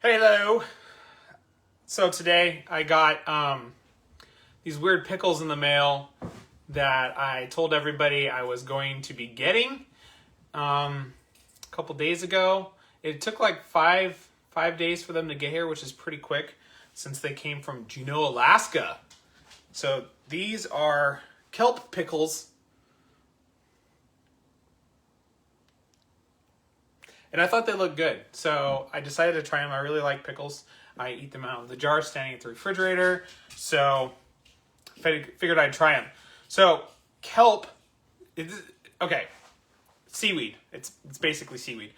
Hello. So today I got these weird pickles in the mail that I told everybody I was going to be getting a couple days ago. It took like five days for them to get here, which is pretty quick since they came from Juneau, Alaska. So these are kelp pickles. And I thought they looked good, so I decided to try them. I really like pickles. I eat them out of the jar standing at the refrigerator, so figured I'd try them. So kelp, okay, seaweed. It's basically seaweed.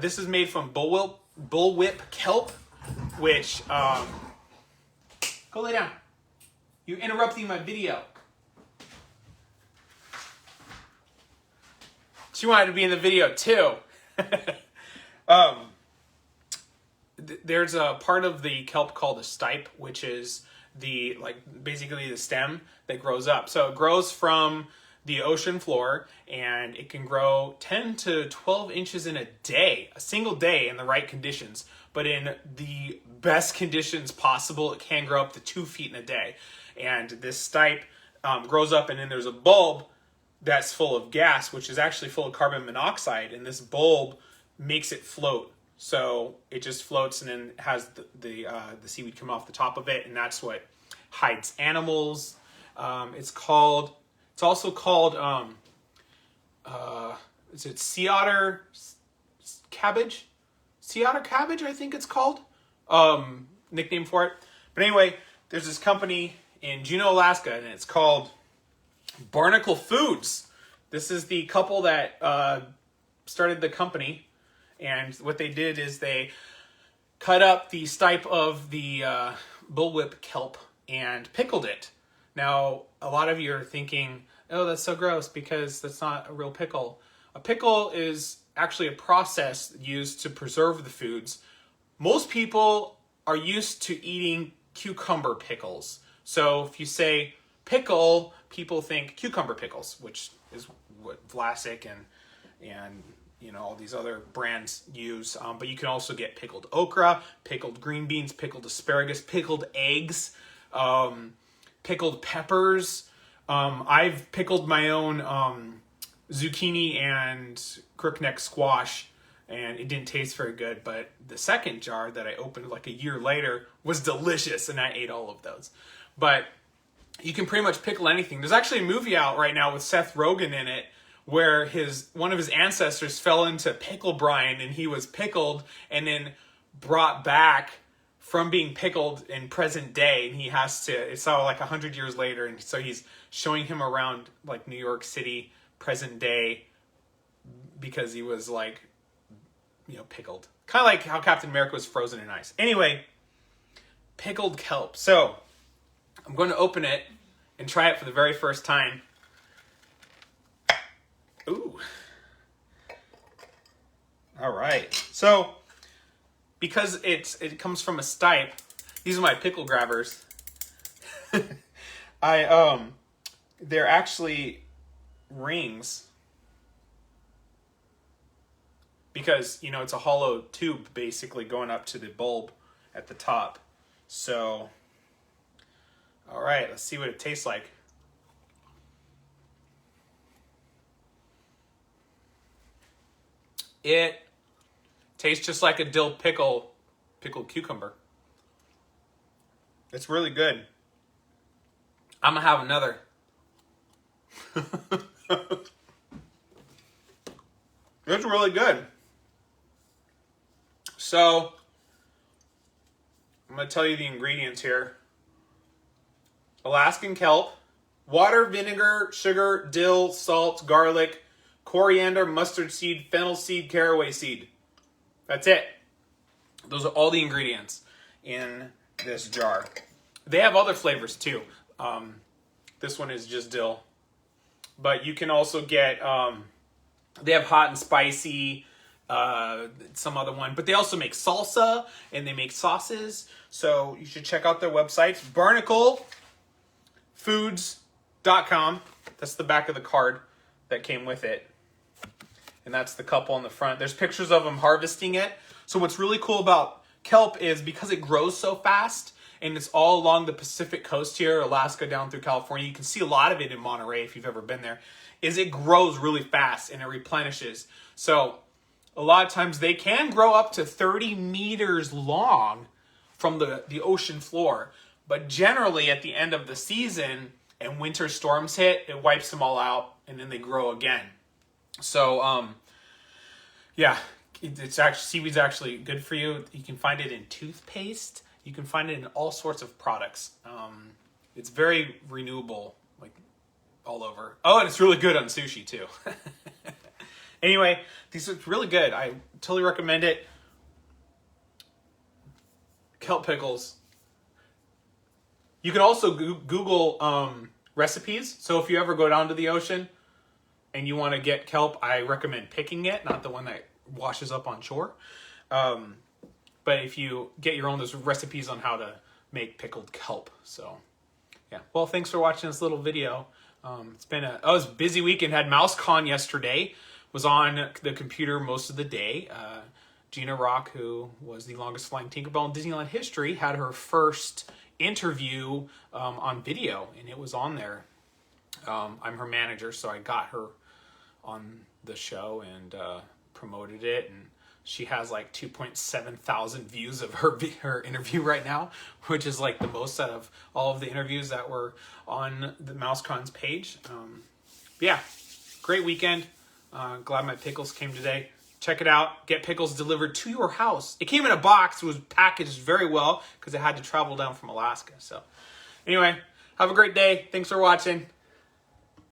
This is made from bullwhip kelp, which go lay down. You're interrupting my video. She wanted to be in the video too. There's a part of the kelp called a stipe, which is basically the stem that grows up. So it grows from the ocean floor, and it can grow 10 to 12 inches in a single day in the right conditions. But in the best conditions possible, it can grow up to 2 feet in a day. And this stipe grows up, and then there's a bulb that's full of gas, which is actually full of carbon monoxide, and this bulb makes it float. So it just floats and then has the seaweed come off the top of it, and that's what hides animals. It's also called is it sea otter cabbage? Sea otter cabbage, I think it's called. Nickname for it. But anyway, there's this company in Juneau, Alaska, and it's called Barnacle Foods. This is the couple that started the company, and what they did is they cut up the stipe of the bullwhip kelp and pickled it. Now, a lot of you are thinking, oh, that's so gross because that's not a real pickle. A pickle is actually a process used to preserve the foods. Most people are used to eating cucumber pickles. So if you say pickle, people think cucumber pickles, which is what Vlasic and all these other brands use. But you can also get pickled okra, pickled green beans, pickled asparagus, pickled eggs, pickled peppers. I've pickled my own zucchini and crookneck squash, and it didn't taste very good. But the second jar that I opened like a year later was delicious, and I ate all of those. But you can pretty much pickle anything. There's actually a movie out right now with Seth Rogen in it where one of his ancestors fell into pickle brine, and he was pickled and then brought back from being pickled in present day, and it's all like 100 years later, and so he's showing him around like New York City present day because he was pickled. Kind of like how Captain America was frozen in ice. Anyway, pickled kelp. So I'm going to open it and try it for the very first time. Ooh. All right. So because it comes from a stipe, these are my pickle grabbers. They're actually rings because it's a hollow tube basically going up to the bulb at the top. So all right, let's see what it tastes like. It tastes just like a dill pickled cucumber. It's really good. I'm gonna have another. It's really good. So I'm gonna tell you the ingredients here. Alaskan kelp, water, vinegar, sugar, dill, salt, garlic, coriander, mustard seed, fennel seed, caraway seed. That's it. Those are all the ingredients in this jar. They have other flavors too. This one is just dill. But you can also get, they have hot and spicy, some other one. But they also make salsa and they make sauces. So you should check out their website. BarnacleFoods.com. That's the back of the card that came with it. And that's the couple on the front. There's pictures of them harvesting it. So what's really cool about kelp is, because it grows so fast, and it's all along the Pacific coast here, Alaska down through California. You can see a lot of it in Monterey if you've ever been there. Is it grows really fast and it replenishes. So a lot of times they can grow up to 30 meters long from the ocean floor. But generally at the end of the season and winter storms hit, it wipes them all out and then they grow again. So yeah, it's actually, seaweed's actually good for you. You can find it in toothpaste. You can find it in all sorts of products. It's very renewable, like all over. Oh, and it's really good on sushi too. Anyway, these are really good. I totally recommend it. Kelp pickles. You can also Google recipes. So if you ever go down to the ocean and you want to get kelp, I recommend picking it, not the one that washes up on shore. But if you get your own, there's recipes on how to make pickled kelp. So yeah. Well, thanks for watching this little video. It's been it was a busy weekend. Had MouseCon yesterday. Was on the computer most of the day. Gina Rock, who was the longest flying Tinkerbell in Disneyland history, had her first interview on video, and it was on there. I'm her manager, so I got her on the show and promoted it, and she has like 2.7 thousand views of her interview right now, which is like the most out of all of the interviews that were on the MouseCon's page. Yeah, great weekend. Glad my pickles came today. Check it out. Get pickles delivered to your house. It came in a box. It was packaged very well because it had to travel down from Alaska. So anyway, have a great day. Thanks for watching.